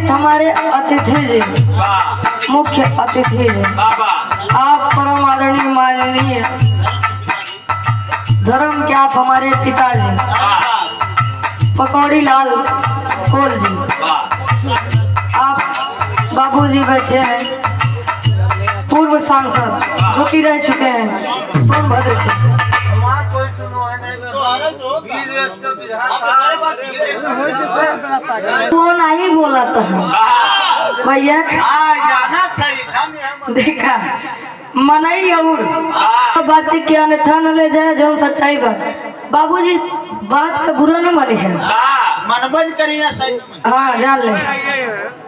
हमारे अतिथि जी, मुख्य अतिथि जी, आप परम आदरणीय माननीय धर्म के आप हमारे पिताजी पकौड़ी लाल कोल जी, आप बाबूजी बैठे हैं, पूर्व सांसद जो कि रह चुके हैं सोनभद्र के। वो नहीं बोला तो भैया देखा मनाई और बात के अन्यथा न ले जाए जो सच्चाई बात। बाबूजी बात का बुरा न माने है, मनबन करिए सही। हाँ जान ले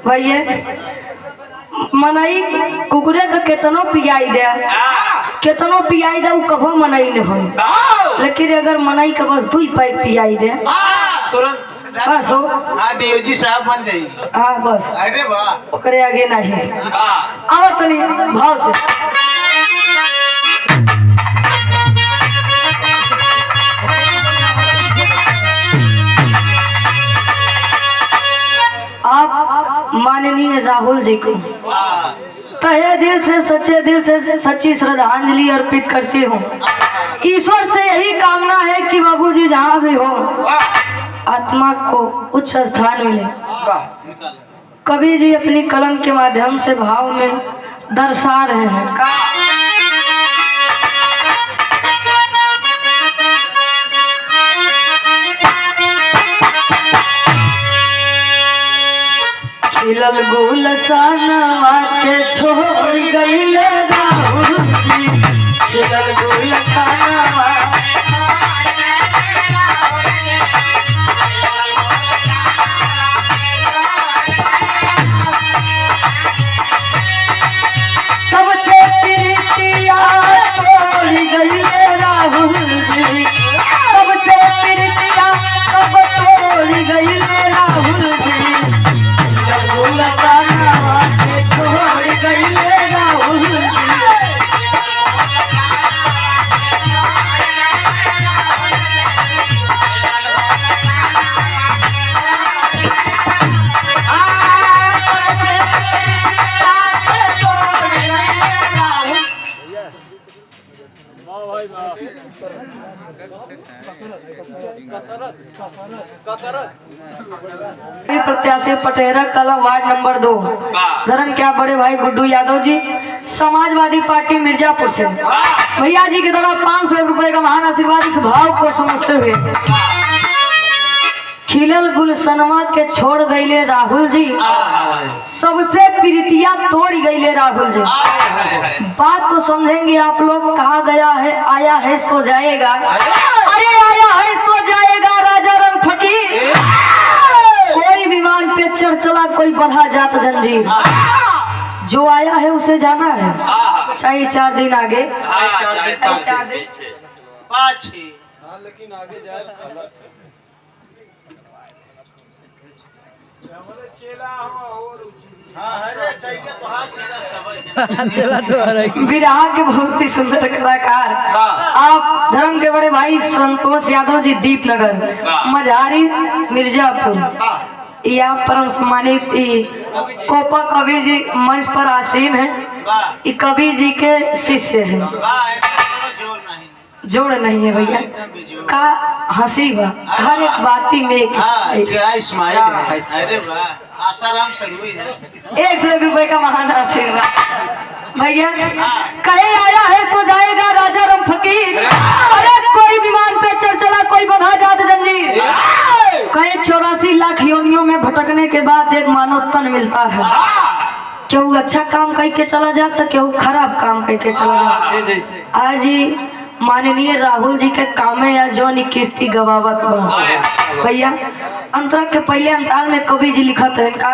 भैया, मनाई कुकुरे का केतनो पियाई दे, केतनो पियाई दे कभो मनाई न हो, लेकिन अगर मनाई का बस 2 पैक पियाई दे तुरंत बस हो। डीओजी साहब बन जाई। हाँ बस, अरे वाह, ओकरे आगे नहीं। आओ तनी भाव से। आप माननीय राहुल जी को तहे दिल से, सच्चे दिल से सच्ची श्रद्धांजलि अर्पित करती हूँ। ईश्वर से यही कामना है कि बाबूजी जहाँ भी हो आत्मा को उच्च स्थान मिले। कवि जी अपनी कलम के माध्यम से भाव में दर्शा रहे हैं खिलल गुलशनवा के छोड़ गइले राहुल जी, खिलल गुलशनवा सबसे प्रीतिया तोड़ गइले राहुल जी, सबसे प्रीतिया कब तोड़ गइले राहुल जी, गुलशनवा के छोड़ गइले राहुल जी। प्रत्याशी पटेरा कला वार्ड नंबर 2 धर्म क्या बड़े भाई गुड्डू यादव जी, समाजवादी पार्टी मिर्जापुर से भैया जी की तरफ 500 रुपए का महान आशीर्वाद इस भाव को समझते हुए। खिलल गुलशनवा के छोड़ गईले राहुल जी, सबसे प्रीतिया तोड़ गईले राहुल जी। बात को समझेंगे आप लोग। कहा गया है आया है सो जाएगा, अरे आया है सो जाएगा राजा रंग फकीर, कोई विमान पे चढ़ चला कोई बढ़ा जात जंजीर, जो आया है उसे जाना है, चाहे 4 दिन आगे चाहे 4 दिन पाछे, लेकिन आगे जाए बिरहा के बहुत ही सुंदर कलाकार आप धर्म के बड़े भाई संतोष यादव जी, दीपनगर मझारी मिर्जापुर। ये आप परम सम्मानित कोपा कवि जी मंच पर आसीन है, ये कवि जी के शिष्य है। जोड़ नहीं है भैया का हंसी बा हर एक बाती में एक स्माइल है। अरे वाह, आसाराम सड़ुई है। 100 रुपए का महान आशीर्वाद भैया। कहे आया है सो जाएगा राजा रंग फकीर, अरे कोई विमान पे चढ़ चला कोई बंधा जात जंजीर, कहे 84 लाख योनियों में भटकने के बाद एक मानव तन मिलता है। क्यों अच्छा काम करके चला जाता, क्यों खराब काम करके चला जाता। आज ही माननीय राहुल जी के कामे या जो कीर्ति गवावत बा भैया। अंतरा के पहले अंताल में कवि जी लिखत है इनका,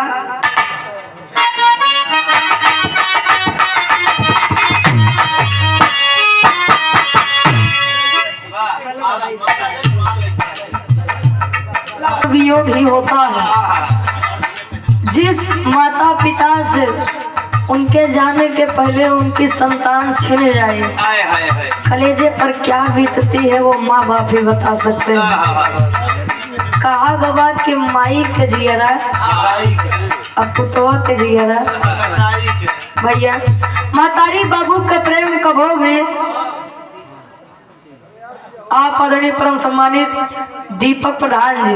दुरुपयोग ही होता है। जिस माता पिता से उनके जाने के पहले उनकी संतान छिन जाए, हाय हाय हाय कलेजे पर क्या बीतती है वो माँ बाप ही बता सकते हैं। कहा गवा कि माई के जियरा अब पुतवा के जियरा। भैया मातारी बाबू के प्रेम कभो भी आप आदरणीय परम सम्मानित दीपक प्रधान जी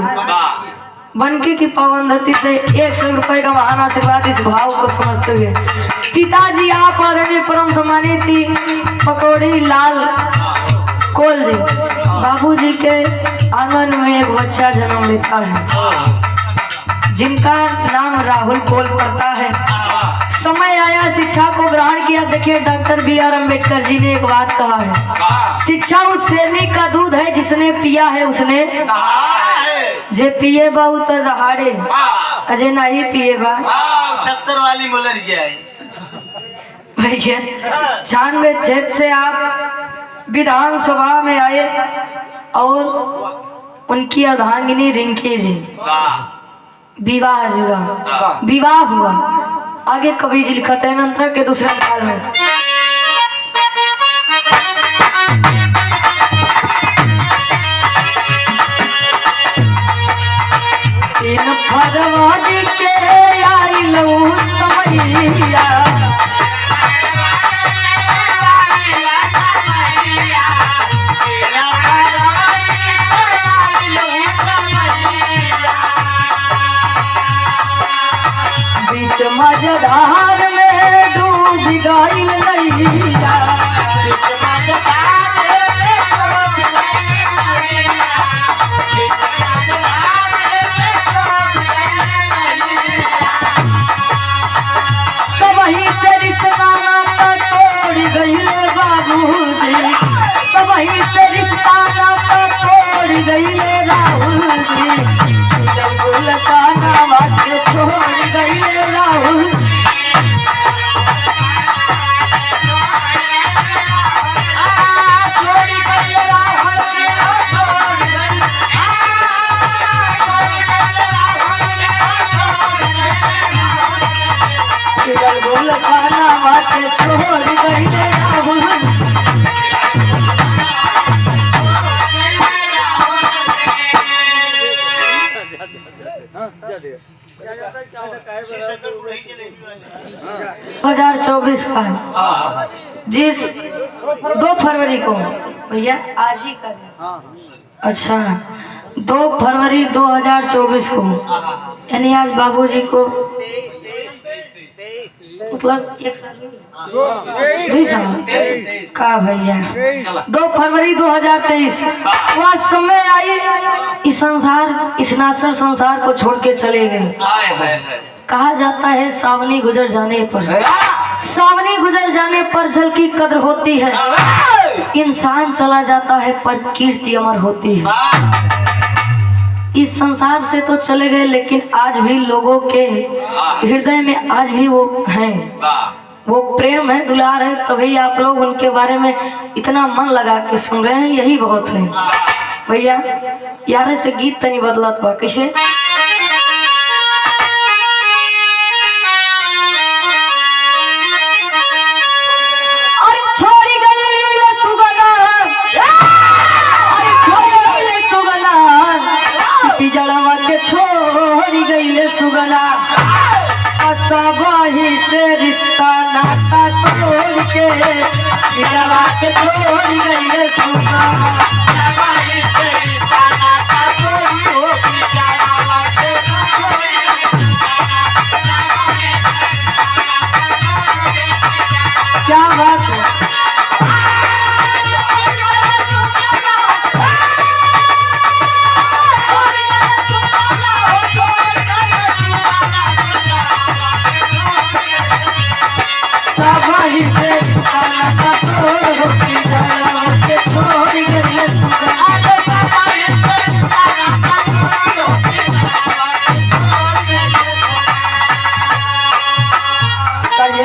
बनके की पावन धरती से 100 रुपए का महान आशीर्वाद इस भाव को समझते हुए पिताजी आप आदरणीय परम सम्मानित पकौड़ी लाल कोल जी बाबूजी के आंगन में एक बच्चा जन्म लेता है जिनका नाम राहुल कोल पड़ता है। समय आया शिक्षा को ग्रहण किया। देखिए डॉक्टर B.R. अम्बेडकर जी ने एक बात कहा है, शिक्षा उस शेरनी का दूध है जिसने पिया है उसने जे पिए बा उतर दहाड़े अजय नहीं पिए बा 70 वाली मोलर जाए। भैया 96 क्षेत्र से आप विधानसभा में आए और उनकी अर्धांगिनी रिंकी जी विवाह जुड़ा विवाह हुआ। आगे कवि जी लिखते हैं नंतर के दूसरे साल में इन फरवरी के आइल समैया बीच मझधार में डूब गइल नैया सबही से रिश्ता नाता तोड़ गइले बाबूजी सबही से रिश्ता नाता तोड़ गइले राहुल जी जंगल साना वाके छोड़ गइले राहुल जंगल साना वाके छोड़ गइले राहुल हजार 24 का जिस 2 फरवरी को भैया आज ही का अच्छा 2 फरवरी 2024 को यानी आज बाबूजी को मतलब 1 साल 2 साल का भैया 2 फरवरी 2023 वह समय आई इस संसार इस नासर संसार को छोड़ के चले गए। कहा जाता है सावनी गुजर जाने पर जल की कद्र होती है, इंसान चला जाता है पर कीर्ति अमर होती है। इस संसार से तो चले गए लेकिन आज भी लोगों के हृदय में आज भी वो हैं, वो प्रेम है दुलार है, तभी आप लोग उनके बारे में इतना मन लगा के सुन रहे हैं, यही बहुत है। भैया यार से गीत तनी बदलत बा कैसे जड़वा के छोड़ी गईले सुगना सबही से रिश्ता नाता तोड़ के जड़वा के छोड़ी गईले सुगना सबही से रिश्ता नाता तोड़ के जड़वा के क्या बात है।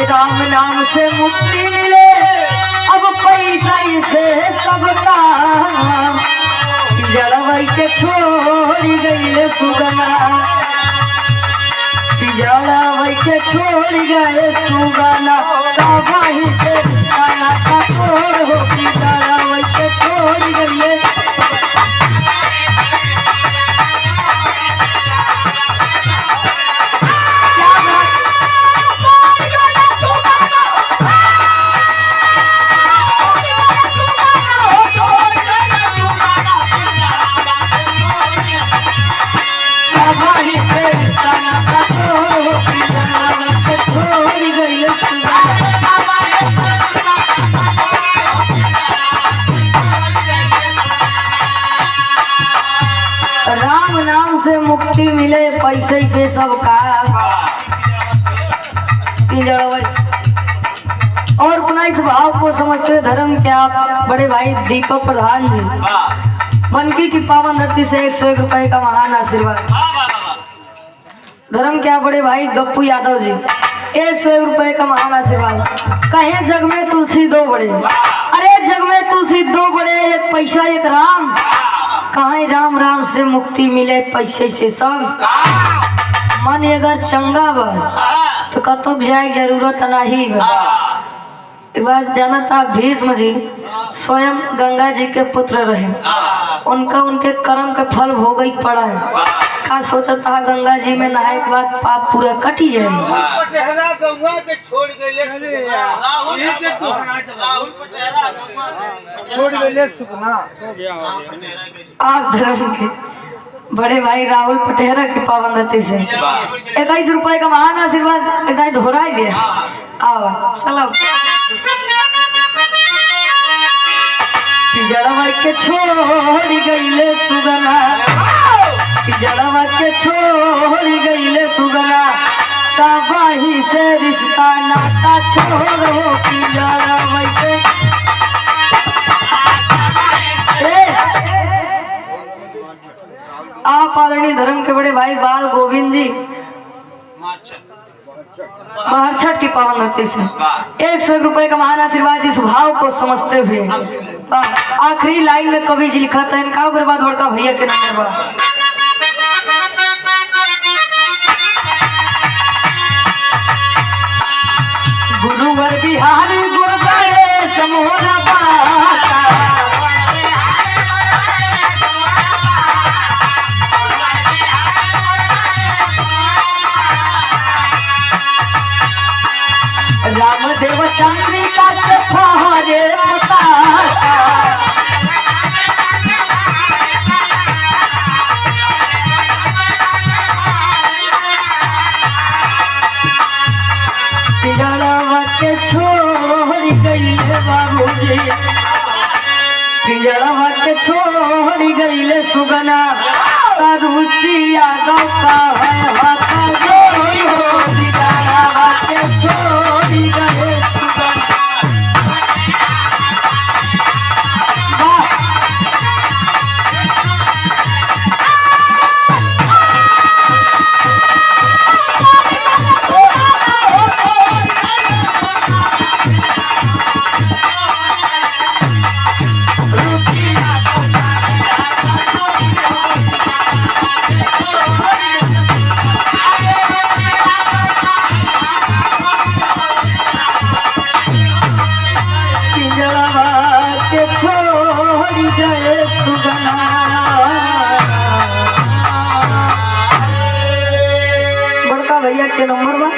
राम नाम से मुक्ति मिले अब पैसा से सब काम जड़वा वही के छोड़ी गईले सुगना पिजड़ा वही के छोड़ी गए सुगना साबाही से खाना का तोड़ हो पिजड़ा वही के छोड़ी गईले राम नाम से मुक्ति मिले पैसे से सब काम और पुनः इस भाव को समझते धर्म के आप बड़े भाई दीपक प्रधान जी बनकी की पावन धरती से 101 रुपए का महान आशीर्वाद। धर्म के आप बड़े भाई गप्पू यादव जी 101 रुपए का महान आशीर्वाद। कहे जग में तुलसी दो बड़े, अरे जग में तुलसी दो बड़े, एक पैसा एक राम। कहाँ राम राम से मुक्ति मिले पैसे से सब। मन अगर चंगा बा तो कतक जाए जरूरत नहीं बा। एक बात जाना था, भीष्म जी स्वयं गंगा जी के पुत्र रहे, उनका उनके कर्म के फल भोग ही पड़ा है। का सोचा था गंगा जी में नहाए के बाद पाप पूरा कट ही जाए। पटेहरा गंगा के छोड़ गए राहुल पटेहरा गंगा छोड़ गए सुखना। आप धर्म के बड़े भाई राहुल पटेहरा की पावन धरती से 21 रुपए का महान आशीर्वाद एकदम दोहरा दिया। आओ चलो पिजड़वा के छोड़ी गईले सुगना, पिजड़वा के छोड़ी गईले सुगना साबाही से रिश्ता नाता छोड़ो पिजड़वा के। आप आदरणीय धर्म के बड़े भाई बाल गोविंद जी महरछठ की पावन धरती से 101 रुपए का महान आशीर्वाद इस भाव को समझते हुए आखिरी लाइन में कवि जी लिखा था इनका बाद बड़का भैया के नंबर बा। गुरुवर बिहारी गुरुद्वारे समोरा रामदेव चंद्रिका के फहरे पताका पिजड़वा के छोड़ गईले बाबूजी, पिजड़वा के छोड़ गईले सुगना रुचि यादव का पिजड़वा के छोड़ गए सुगना। बड़का भैया के नंबर बा।